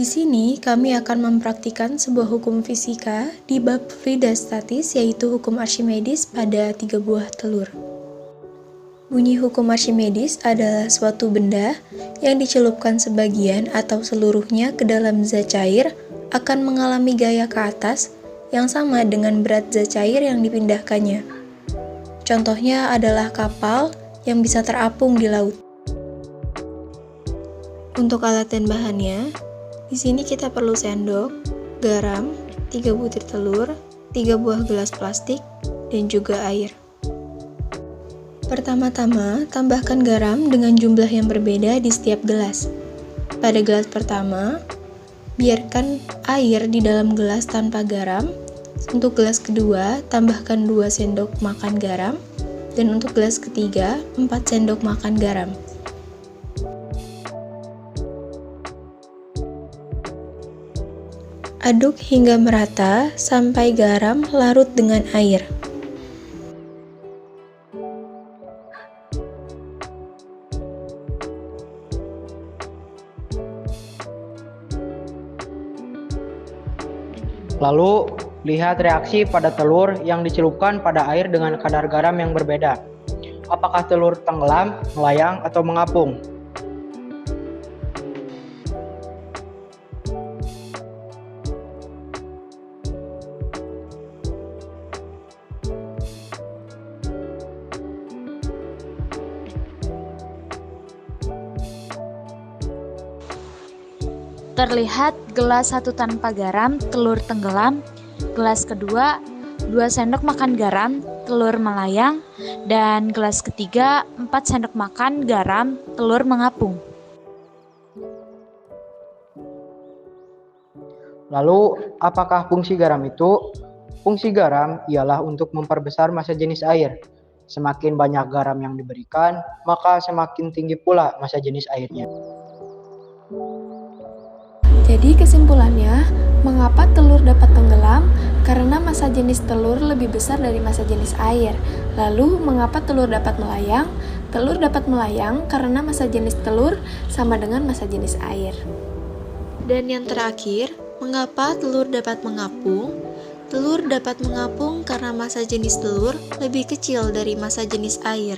Di sini kami akan mempraktikkan sebuah hukum fisika di bab fluidas statis, yaitu hukum Archimedes pada 3 buah telur. Bunyi hukum Archimedes adalah suatu benda yang dicelupkan sebagian atau seluruhnya ke dalam zat cair akan mengalami gaya ke atas yang sama dengan berat zat cair yang dipindahkannya. Contohnya adalah kapal yang bisa terapung di laut. Untuk alat dan bahannya, di sini kita perlu sendok, garam, 3 butir telur, 3 buah gelas plastik, dan juga air. Pertama-tama, tambahkan garam dengan jumlah yang berbeda di setiap gelas. Pada gelas pertama, biarkan air di dalam gelas tanpa garam. Untuk gelas kedua, tambahkan 2 sendok makan garam. Dan untuk gelas ketiga, 4 sendok makan garam. Aduk hingga merata sampai garam larut dengan air. Lalu, lihat reaksi pada telur yang dicelupkan pada air dengan kadar garam yang berbeda. Apakah telur tenggelam, melayang, atau mengapung? Terlihat gelas 1 tanpa garam, telur tenggelam, gelas kedua 2 sendok makan garam, telur melayang, dan gelas ketiga 4 sendok makan garam, telur mengapung. Lalu, apakah fungsi garam itu? Fungsi garam ialah untuk memperbesar massa jenis air. Semakin banyak garam yang diberikan, maka semakin tinggi pula massa jenis airnya. Jadi kesimpulannya, mengapa telur dapat tenggelam? Karena massa jenis telur lebih besar dari massa jenis air. Lalu, mengapa telur dapat melayang? Telur dapat melayang karena massa jenis telur sama dengan massa jenis air. Dan yang terakhir, mengapa telur dapat mengapung? Telur dapat mengapung karena massa jenis telur lebih kecil dari massa jenis air.